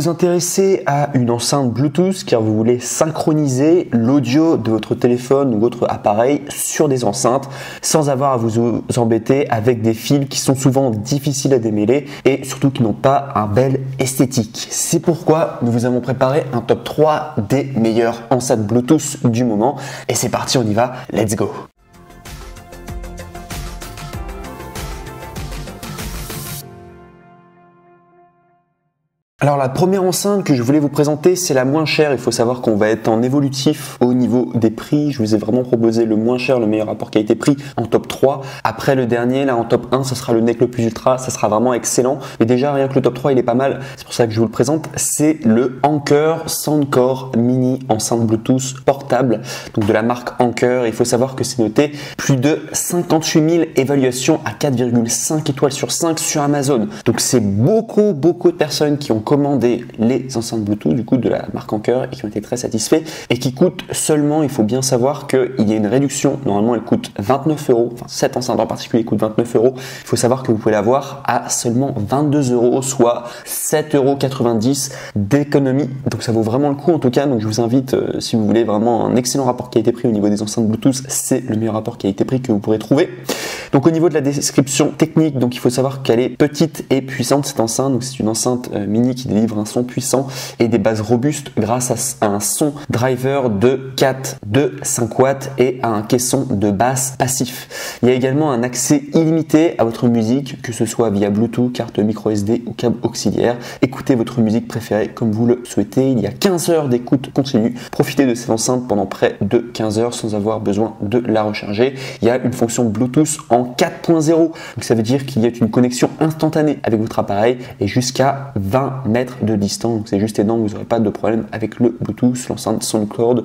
vous intéressez à une enceinte Bluetooth car vous voulez synchroniser l'audio de votre téléphone ou votre appareil sur des enceintes sans avoir à vous embêter avec des fils qui sont souvent difficiles à démêler et surtout qui n'ont pas un bel esthétique. C'est pourquoi nous vous avons préparé un top 3 des meilleures enceintes Bluetooth du moment et c'est parti, on y va, let's go! Alors la première enceinte que je voulais vous présenter, c'est la moins chère. Il faut savoir qu'on va être en évolutif au niveau des prix. Je vous ai vraiment proposé le moins cher, le meilleur rapport qualité-prix en top 3. Après le dernier, là en top 1, ça sera le Nec le plus ultra. Ça sera vraiment excellent. Mais déjà, rien que le top 3, il est pas mal. C'est pour ça que je vous le présente. C'est le Anker Soundcore Mini enceinte Bluetooth portable. Donc de la marque Anker. Il faut savoir que c'est noté plus de 58 000 évaluations à 4,5 étoiles sur 5 sur Amazon. Donc c'est beaucoup de personnes qui ont commandé les enceintes Bluetooth du coup de la marque Anker et qui ont été très satisfaits et qui coûtent seulement, il faut bien savoir qu'il y a une réduction, normalement elle coûte 29 €, enfin cette enceinte en particulier coûte 29 €, il faut savoir que vous pouvez l'avoir à seulement 22 €, soit 7,90 € d'économie, donc ça vaut vraiment le coup en tout cas. Donc je vous invite, si vous voulez vraiment un excellent rapport qualité-prix au niveau des enceintes Bluetooth, c'est le meilleur rapport qualité-prix que vous pourrez trouver. Donc au niveau de la description technique, donc il faut savoir qu'elle est petite et puissante cette enceinte, donc c'est une enceinte mini qui délivre un son puissant et des basses robustes grâce à un son driver de 4 de 5 watts et à un caisson de basse passif. Il y a également un accès illimité à votre musique, que ce soit via Bluetooth, carte micro SD ou câble auxiliaire. Écoutez votre musique préférée comme vous le souhaitez. Il y a 15 heures d'écoute continue. Profitez de cette enceinte pendant près de 15 heures sans avoir besoin de la recharger. Il y a une fonction Bluetooth en 4.0, donc ça veut dire qu'il y a une connexion instantanée avec votre appareil et jusqu'à 20 mètres de distance, donc c'est juste énorme, vous n'aurez pas de problème avec le Bluetooth. L'enceinte Soundcore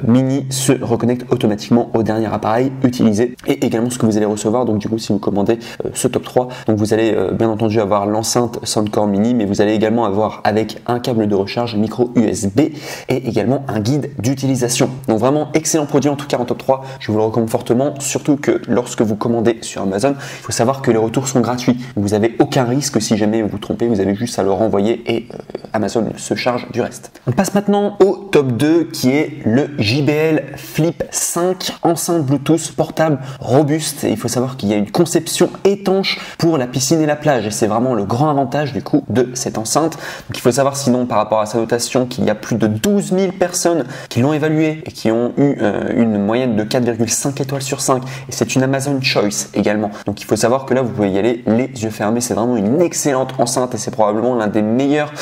Mini se reconnecte automatiquement au dernier appareil utilisé et également ce que vous allez recevoir. Donc du coup, si vous commandez ce top 3, donc vous allez bien entendu avoir l'enceinte Soundcore Mini, mais vous allez également avoir avec un câble de recharge micro USB et également un guide d'utilisation. Donc vraiment excellent produit en tout cas en top 3, je vous le recommande fortement, surtout que lorsque vous commandez sur Amazon, il faut savoir que les retours sont gratuits, vous n'avez aucun risque si jamais vous vous trompez, vous avez juste à le renvoyer et Amazon se charge du reste. On passe maintenant au top 2 qui est le JBL Flip 5 enceinte Bluetooth portable robuste. Et il faut savoir qu'il y a une conception étanche pour la piscine et la plage et c'est vraiment le grand avantage du coup de cette enceinte. Donc il faut savoir sinon par rapport à sa notation qu'il y a plus de 12 000 personnes qui l'ont évaluée et qui ont eu une moyenne de 4,5 étoiles sur 5 et c'est une Amazon Choice également. Donc il faut savoir que là vous pouvez y aller les yeux fermés, c'est vraiment une excellente enceinte et c'est probablement l'un des meilleurs,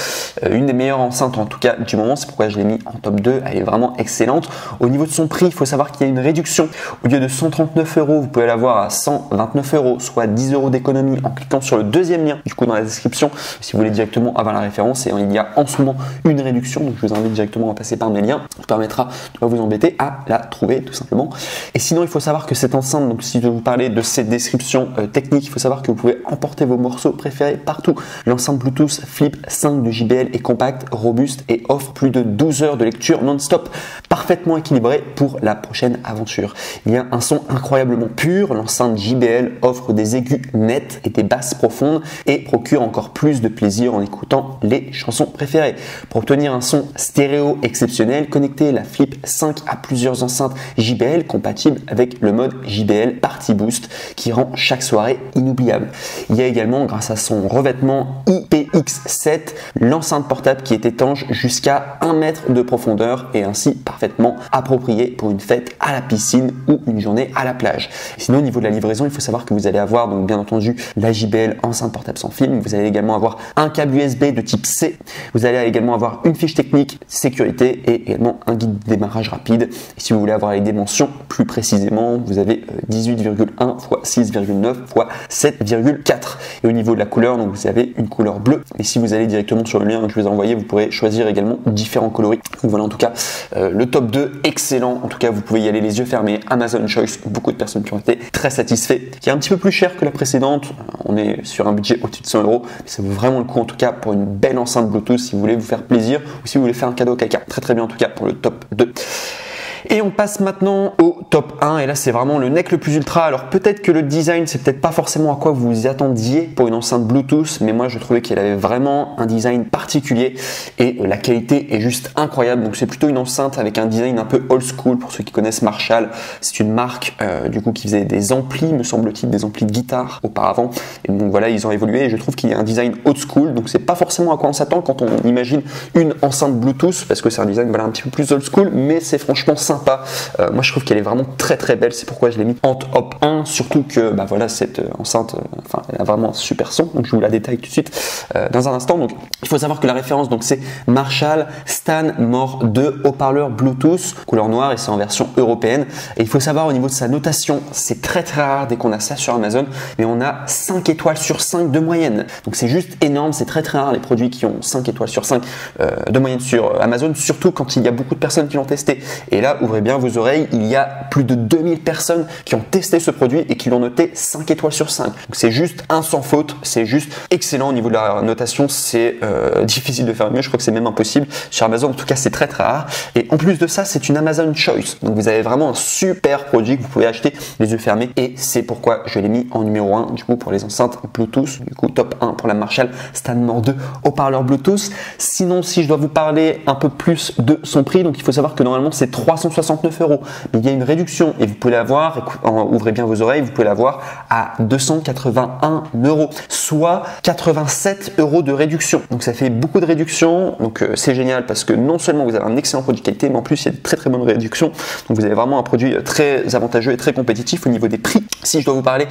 une des meilleures enceintes en tout cas du moment. C'est pourquoi je l'ai mis en top 2, elle est vraiment excellente. Au niveau de son prix, il faut savoir qu'il y a une réduction. Au lieu de 139 €, vous pouvez l'avoir à 129 €, soit 10 € d'économie en cliquant sur le deuxième lien du coup dans la description si vous voulez directement avoir la référence. Et il y a en ce moment une réduction, donc je vous invite directement à passer par mes liens, ça vous permettra de ne pas vous embêter à la trouver tout simplement. Et sinon il faut savoir que cette enceinte, donc si je vous parlais de cette description technique, il faut savoir que vous pouvez emporter vos morceaux préférés partout. L'enceinte Bluetooth Flip 5 de JBL est compacte, robuste et offre plus de 12 heures de lecture non-stop, parfaitement équilibré pour la prochaine aventure. Il y a un son incroyablement pur, l'enceinte JBL offre des aigus nets et des basses profondes et procure encore plus de plaisir en écoutant les chansons préférées. Pour obtenir un son stéréo exceptionnel, connectez la Flip 5 à plusieurs enceintes JBL compatibles avec le mode JBL Party Boost qui rend chaque soirée inoubliable. Il y a également, grâce à son revêtement IPX7, l'enceinte portable qui est étanche jusqu'à 1 mètre de profondeur et ainsi parfaitement appropriée pour une fête à la piscine ou une journée à la plage. Et sinon au niveau de la livraison, il faut savoir que vous allez avoir donc bien entendu la JBL enceinte portable sans fil, vous allez également avoir un câble USB de type C, vous allez également avoir une fiche technique sécurité et également un guide de démarrage rapide. Et si vous voulez avoir les dimensions plus précisément, vous avez 18,1 x 6,9 x 7,4. Et au niveau de la couleur, donc vous avez une couleur bleue. Et si vous allez directement sur le lien que je vous ai envoyé, vous pourrez choisir également différents coloris. Donc voilà en tout cas le top 2 excellent. En tout cas vous pouvez y aller les yeux fermés. Amazon Choice, beaucoup de personnes qui ont été très satisfaites. Qui est un petit peu plus cher que la précédente. On est sur un budget au-dessus de 100 €. Mais ça vaut vraiment le coup en tout cas pour une belle enceinte Bluetooth si vous voulez vous faire plaisir ou si vous voulez faire un cadeau caca. Très bien en tout cas pour le top 2. Et on passe maintenant au top 1 et là c'est vraiment le nec le plus ultra. Alors peut-être que le design c'est peut-être pas forcément à quoi vous vous y attendiez pour une enceinte Bluetooth, mais moi je trouvais qu'elle avait vraiment un design particulier et la qualité est juste incroyable. Donc c'est plutôt une enceinte avec un design un peu old school pour ceux qui connaissent Marshall. C'est une marque du coup qui faisait des amplis, me semble-t-il, des amplis de guitare auparavant. Et donc voilà, ils ont évolué et je trouve qu'il y a un design old school. Donc c'est pas forcément à quoi on s'attend quand on imagine une enceinte Bluetooth parce que c'est un design voilà un petit peu plus old school, mais c'est franchement sympa. Moi je trouve qu'elle est vraiment très très belle, c'est pourquoi je l'ai mis en top 1, surtout que bah voilà cette enceinte elle a vraiment un super son, donc je vous la détaille tout de suite dans un instant. Donc il faut savoir que la référence donc c'est Marshall Stanmore 2 haut-parleur Bluetooth couleur noire et c'est en version européenne. Et il faut savoir au niveau de sa notation, c'est très très rare dès qu'on a ça sur Amazon, mais on a 5 étoiles sur 5 de moyenne, donc c'est juste énorme, c'est très très rare les produits qui ont 5 étoiles sur 5 de moyenne sur Amazon, surtout quand il y a beaucoup de personnes qui l'ont testé. Et là ouvrez bien vos oreilles, il y a plus de 2000 personnes qui ont testé ce produit et qui l'ont noté 5 étoiles sur 5. Donc c'est juste un sans faute, c'est juste excellent au niveau de la notation, c'est difficile de faire mieux, je crois que c'est même impossible. Sur Amazon en tout cas c'est très très rare. Et en plus de ça c'est une Amazon Choice, donc vous avez vraiment un super produit que vous pouvez acheter les yeux fermés et c'est pourquoi je l'ai mis en numéro 1 du coup pour les enceintes Bluetooth, du coup top 1 pour la Marshall Stanmore 2 haut-parleur Bluetooth. Sinon si je dois vous parler un peu plus de son prix, donc il faut savoir que normalement c'est 369 €, mais il y a une réduction et vous pouvez l'avoir, ouvrez bien vos oreilles, vous pouvez l'avoir à 281 €, soit 87 € de réduction. Donc ça fait beaucoup de réduction, donc c'est génial parce que non seulement vous avez un excellent produit de qualité, mais en plus il y a de très très bonnes réductions. Donc vous avez vraiment un produit très avantageux et très compétitif au niveau des prix. Si je dois vous parler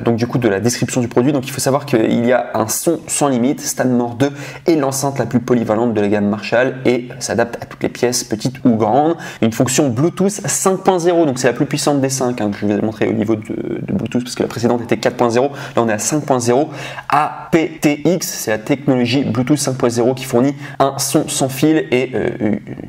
donc du coup de la description du produit, donc il faut savoir qu'il y a un son sans limite, Stanmore 2 est l'enceinte la plus polyvalente de la gamme Marshall et s'adapte à toutes les pièces, petites ou grandes. Une fonction Bluetooth 5.0, donc c'est la plus puissante des 5 que je vous ai montré au niveau de Bluetooth parce que la précédente était 4.0, là on est à 5.0. aptX, c'est la technologie Bluetooth 5.0 qui fournit un son sans fil et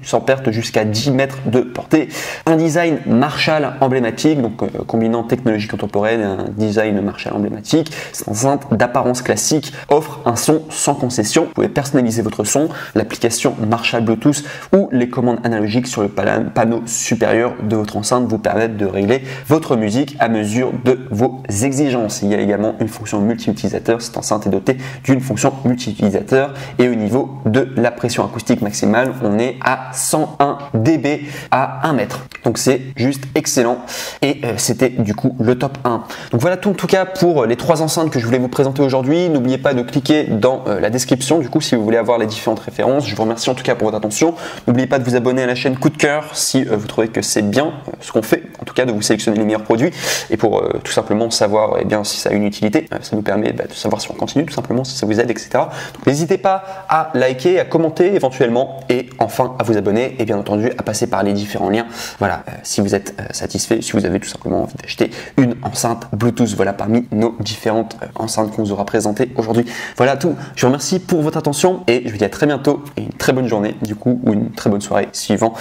sans perte jusqu'à 10 mètres de portée. Un design Marshall emblématique, donc combinant technologie contemporaine et un design Marshall emblématique. Cette enceinte d'apparence classique offre un son sans concession. Vous pouvez personnaliser votre son, l'application Marshall Bluetooth ou les commandes analogiques sur le panneau supérieur de votre enceinte vous permettent de régler votre musique à mesure de vos exigences. Il y a également une fonction multi-utilisateur. Cette enceinte est dotée d'une fonction multi-utilisateur et au niveau de la pression acoustique maximale, on est à 101 dB à 1 mètre. Donc c'est juste excellent et c'était du coup le top 1. Donc voilà tout en tout cas pour les 3 enceintes que je voulais vous présenter aujourd'hui. N'oubliez pas de cliquer dans la description du coup si vous voulez avoir les différentes références. Je vous remercie en tout cas pour votre attention. N'oubliez pas de vous abonner à la chaîne Coup de Cœur si vous trouvez que c'est bien ce qu'on fait, en tout cas de vous sélectionner les meilleurs produits et pour tout simplement savoir bien si ça a une utilité. Ça nous permet de savoir si on continue tout simplement, si ça vous aide, etc. Donc n'hésitez pas à liker, à commenter éventuellement et enfin à vous abonner et bien entendu à passer par les différents liens. Voilà, si vous êtes satisfait, si vous avez tout simplement envie d'acheter une enceinte Bluetooth, voilà parmi nos différentes enceintes qu'on vous aura présentées aujourd'hui. Voilà tout, je vous remercie pour votre attention et je vous dis à très bientôt et une très bonne journée du coup ou une très bonne soirée suivant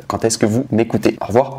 quand est-ce que vous m'écoutez. Au revoir.